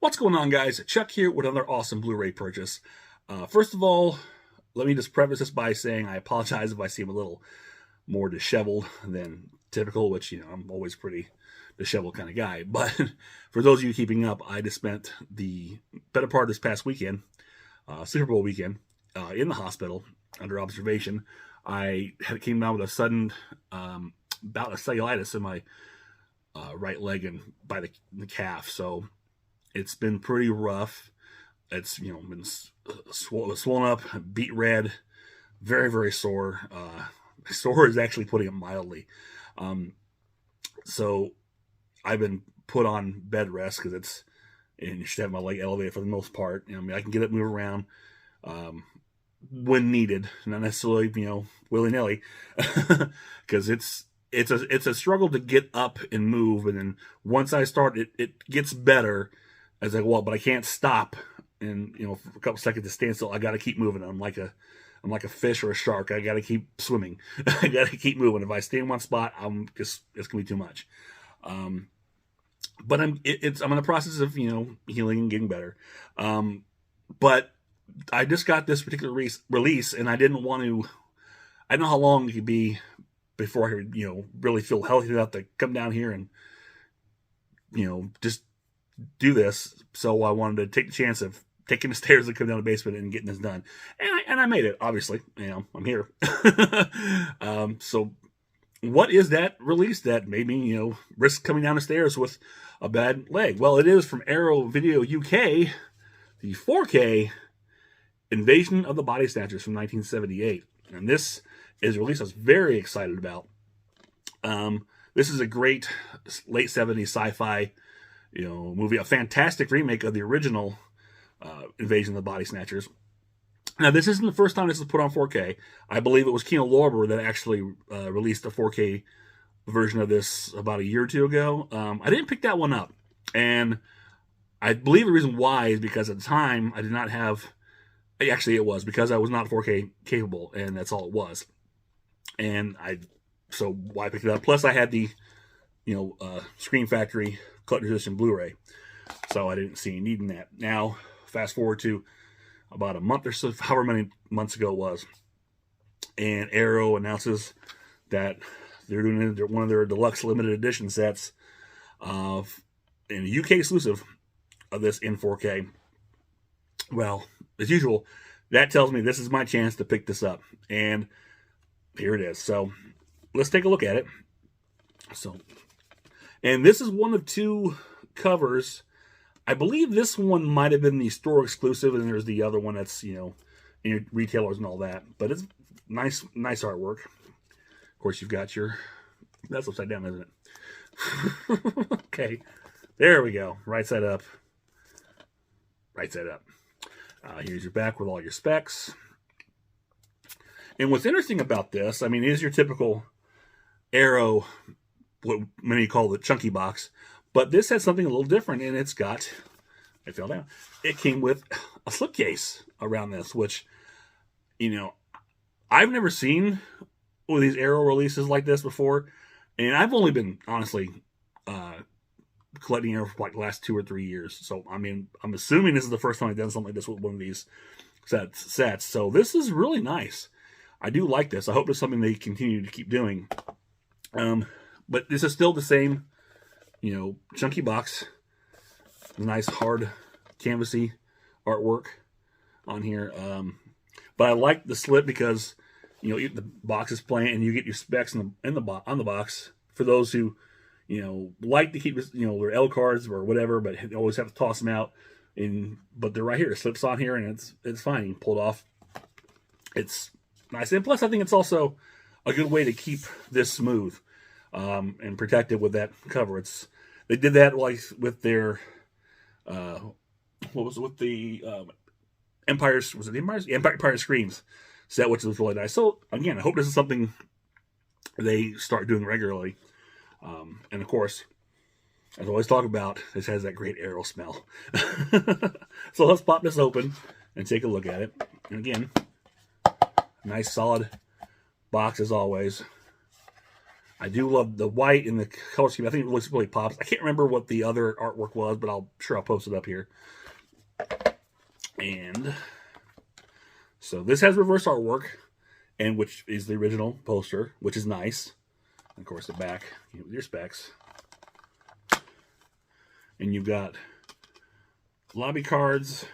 What's going on, guys? Chuck here with another awesome Blu-ray purchase. First of all, let me just preface this by saying I apologize if I seem a little more disheveled than typical, which, I'm always pretty disheveled kind of guy. But for those of you keeping up, I just spent the better part of this past weekend, Super Bowl weekend, in the hospital under observation. I came down with a sudden bout of cellulitis in my right leg and by the calf, so it's been pretty rough. It's, been swollen up, beet red, very, very sore. Sore is actually putting it mildly. So I've been put on bed rest because and you should have my leg elevated for the most part. I can get up, move around when needed, not necessarily, willy-nilly, because it's a struggle to get up and move. And then once I start, it gets better. I was like, well, but I can't stop, and for a couple seconds to stand still. I got to keep moving. I'm like a fish or a shark. I got to keep swimming. I got to keep moving. If I stay in one spot, it's gonna be too much. But I'm in the process of healing and getting better. But I just got this particular release, and I didn't want to. I don't know how long it could be before I could really feel healthy enough to come down here and just do this. So I wanted to take the chance of taking the stairs and come down the basement and getting this done, and I made it. Obviously, I'm here. So what is that release that made me risk coming down the stairs with a bad leg? Well, it is from Arrow Video UK, the 4K Invasion of the Body Snatchers from 1978, and this is a release I was very excited about. This is a great late 70s sci-fi movie, a fantastic remake of the original Invasion of the Body Snatchers. Now, this isn't the first time this was put on 4K. I believe it was Kino Lorber that actually released a 4K version of this about a year or two ago. I didn't pick that one up, and I believe the reason why is because at the time I did not have. Actually, it was because I was not 4K capable, and that's all it was. And so why pick it up? Plus, I had the Screen Factory collector's edition Blu-ray, so I didn't see any need in that. Now, fast forward to about a month or so, however many months ago it was, and Arrow announces that they're doing one of their deluxe limited edition sets of an UK exclusive of this in 4K. Well, as usual, that tells me this is my chance to pick this up, and here it is. So let's take a look at it. And this is one of two covers. I believe this one might have been the store exclusive, and there's the other one that's, in your retailers and all that. But it's nice artwork. Of course, you've got that's upside down, isn't it? Okay, there we go. Right side up. Right side up. Here's your back with all your specs. And what's interesting about this, it is your typical Arrow, what many call the chunky box, but this has something a little different, and it's got, it fell down, it came with a slipcase around this, which, I've never seen one of these Arrow releases like this before, and I've only been, honestly, collecting Arrow for like the last 2 or 3 years, so, I'm assuming this is the first time I've done something like this with one of these sets, so this is really nice. I do like this. I hope it's something they continue to keep doing. But this is still the same, chunky box. Nice, hard, canvasy artwork on here. But I like the slip because, the box is plain and you get your specs on the box. For those who, like to keep, their L cards or whatever, but they always have to toss them out. But they're right here. It slips on here and it's fine. You can pull it off. It's nice. And plus, I think it's also a good way to keep this smooth. And protected with that cover. They did that like with their with the Empire's, was it the Empire's? Yeah, Empire Screams set, which was really nice. So again, I hope this is something they start doing regularly. And of course, as I always talk about, this has that great Arrow smell. So let's pop this open and take a look at it. And again, nice solid box as always. I do love the white and the color scheme. I think it looks really pops. I can't remember what the other artwork was, but I'll post it up here. And so this has reverse artwork, and which is the original poster, which is nice. And of course, the back, with your specs. And you've got lobby cards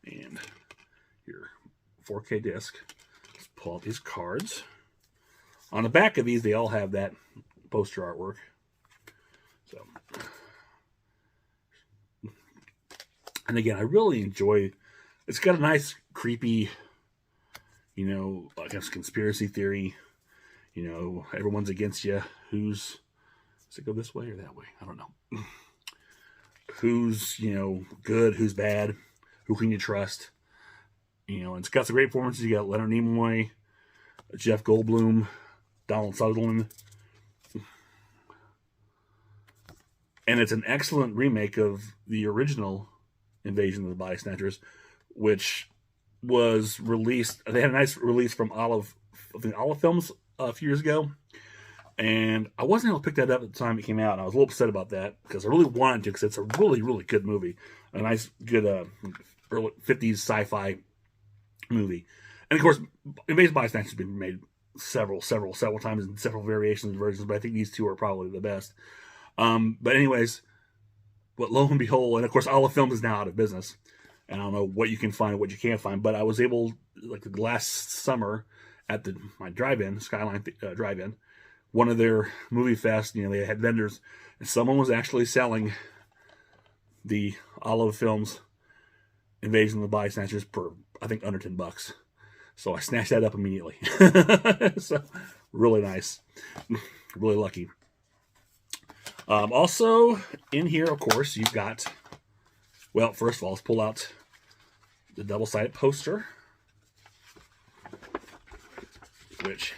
and your 4K disc. Let's pull out these cards. On the back of these, they all have that poster artwork. So, and again, I really enjoy. It's got a nice, creepy, I guess conspiracy theory. Everyone's against you. Does it go this way or that way? I don't know. Who's good? Who's bad? Who can you trust? And it's got some great performances. You got Leonard Nimoy, Jeff Goldblum, Donald Sutherland. And it's an excellent remake of the original Invasion of the Body Snatchers, which was released. They had a nice release from Olive Films a few years ago. And I wasn't able to pick that up at the time it came out. And I was a little upset about that because I really wanted to, because it's a really, really good movie. A nice, good early 50s sci-fi movie. And of course, Invasion of the Body Snatchers has been made several times in several variations and versions, but I think these two are probably the best. But anyways, lo and behold, and of course, Olive Films is now out of business. And I don't know what you can find, what you can't find, but I was able, like last summer at my drive-in, Skyline drive-in, one of their movie fests, they had vendors, and someone was actually selling the Olive Films Invasion of the Body Snatchers for, I think, under $10. So I snatched that up immediately. So, really nice. Really lucky. Also, in here, of course, you've got, well, first of all, let's pull out the double-sided poster, which,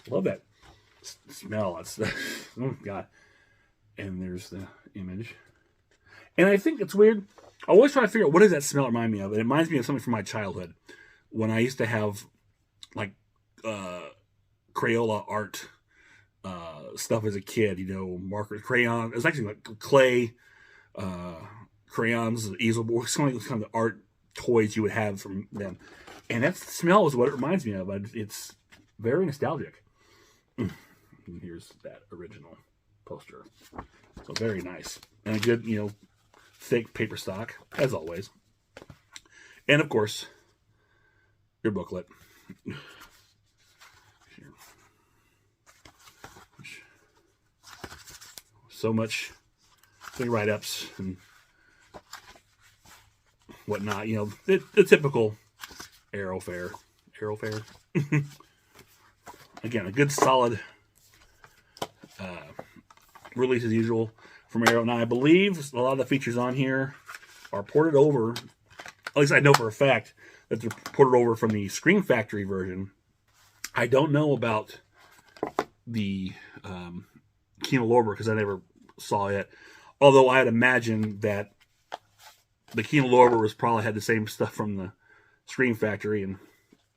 love that smell. That's, oh, God. And there's the image. And I think it's weird. I always try to figure out what does that smell remind me of. And it reminds me of something from my childhood when I used to have, like, Crayola art stuff as a kid, markers, crayons. It was actually like clay, crayons, easel boards, some of the art toys you would have from them. And that smell is what it reminds me of. It's very nostalgic. And here's that original poster. So very nice. And a good, thick paper stock, as always. And of course, your booklet. So much big write-ups and whatnot. The typical Arrow fare. Again, a good solid release as usual from Arrow. Now, I believe a lot of the features on here are ported over. At least I know for a fact that they're ported over from the Scream Factory version. I don't know about the Kino Lorber because I never saw it. Although I'd imagine that the Kino Lorber was probably had the same stuff from the Scream Factory, and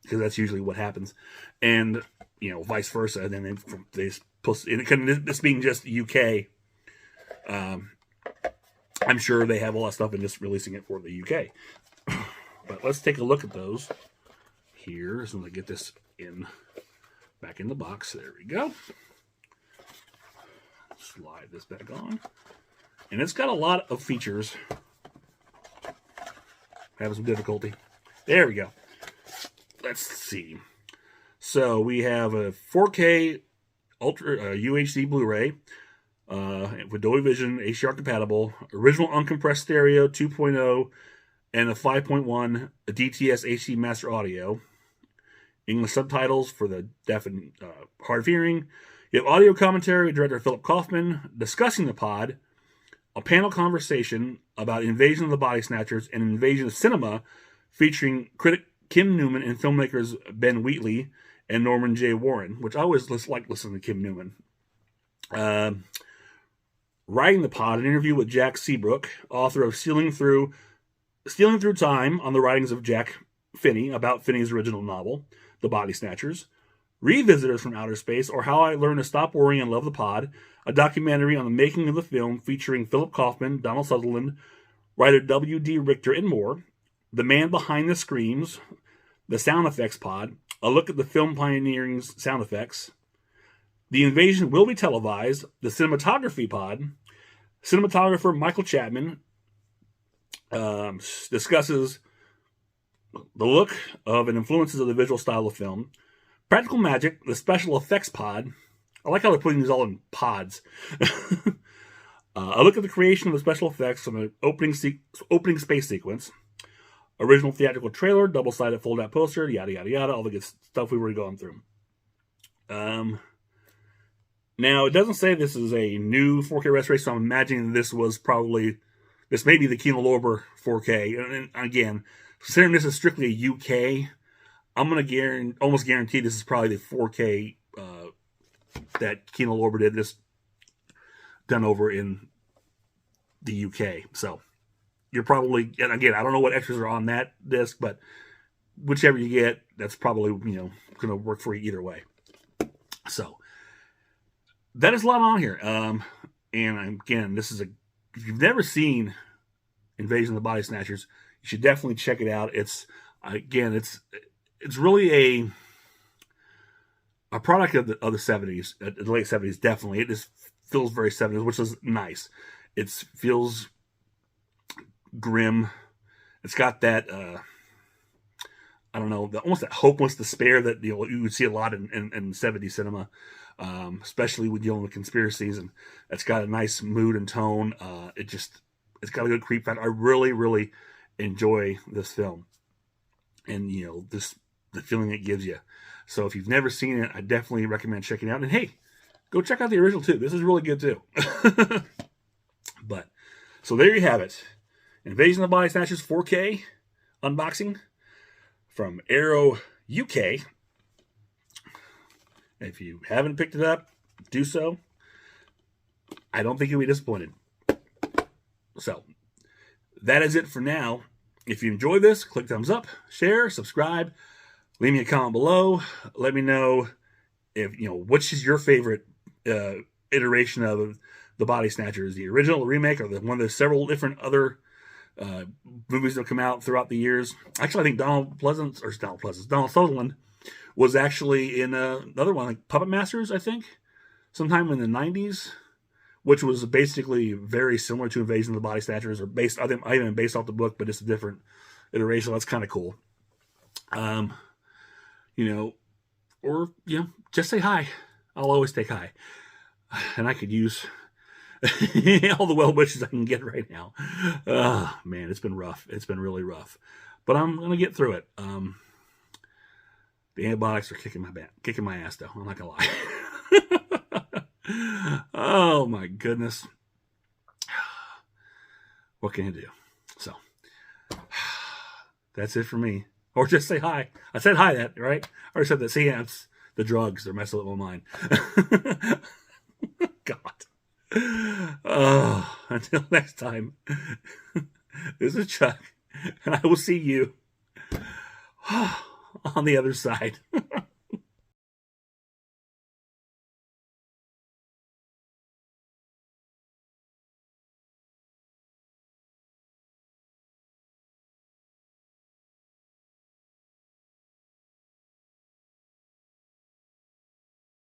because that's usually what happens, and vice versa. And then they post, and this being just UK, I'm sure they have a lot of stuff and just releasing it for the UK. But let's take a look at those here as soon as I get this back in the box. There we go. Slide this back on. And it's got a lot of features. Having some difficulty. There we go. Let's see. So we have a 4K Ultra UHD Blu-ray with Dolby Vision, HDR compatible, original uncompressed stereo 2.0, and a 5.1 DTS HD Master Audio. English subtitles for the deaf and hard of hearing. You have audio commentary with director Philip Kaufman discussing the pod, a panel conversation about Invasion of the Body Snatchers and Invasion of Cinema featuring critic Kim Newman and filmmakers Ben Wheatley and Norman J. Warren, which I always like listening to Kim Newman. Writing the pod, an interview with Jack Seabrook, author of Stealing Through Time on the writings of Jack Finney, about Finney's original novel, The Body Snatchers. Revisitors from Outer Space, or How I Learned to Stop Worrying and Love the Pod, a documentary on the making of the film featuring Philip Kaufman, Donald Sutherland, writer W.D. Richter, and more. The Man Behind the Screams, the Sound Effects Pod, a look at the film pioneering's sound effects. The Invasion Will Be Televised, the Cinematography Pod. Cinematographer Michael Chapman discusses the look of and influences of the visual style of film. Practical Magic, the Special Effects Pod. I like how they're putting these all in pods. A look at the creation of the special effects from the opening space sequence. Original theatrical trailer, double-sided fold-out poster, yada, yada, yada, all the good stuff we were going through. Now, it doesn't say this is a new 4K restoration, so I'm imagining this may be the Kino Lorber 4K. And again, considering this is strictly a UK, I'm going to almost guarantee this is probably the 4K that Kino Lorber did this done over in the UK. So you're probably, and again, I don't know what extras are on that disc, but whichever you get, that's probably, going to work for you either way. So that is a lot on here. And again, if you've never seen Invasion of the Body Snatchers, you should definitely check it out. It's really a product of the 70s, the late 70s, definitely. It just feels very 70s, which is nice. It feels grim. It's got that, I don't know, almost that hopeless despair that you would see a lot in 70s cinema, especially when dealing with conspiracies. And it's got a nice mood and tone. It's got a good creep factor. I really, really enjoy this film. And, the feeling it gives you. So if you've never seen it, I definitely recommend checking it out. And hey, go check out the original too. This is really good too. So there you have it. Invasion of the Body Snatchers 4K unboxing from Arrow UK. If you haven't picked it up, do so. I don't think you'll be disappointed. So that is it for now. If you enjoyed this, click thumbs up, share, subscribe. Leave me a comment below. Let me know if, which is your favorite iteration of the Body Snatchers, the original, the remake, or one of the several different other movies that have come out throughout the years. Actually, I think Donald Sutherland was actually in another one, like Puppet Masters, I think, sometime in the 90s, which was basically very similar to Invasion of the Body Snatchers, or based off the book, but it's a different iteration. That's kind of cool. Just say hi. I'll always take hi. And I could use all the well wishes I can get right now. Man, it's been rough. It's been really rough. But I'm going to get through it. The antibiotics are kicking my ass, though. I'm not going to lie. Oh, my goodness. What can you do? So, that's it for me. Or just say hi. I said hi, right? I already said that. See, yeah, it's the drugs. They're messing with my mind. God. Until next time, this is Chuck, and I will see you on the other side.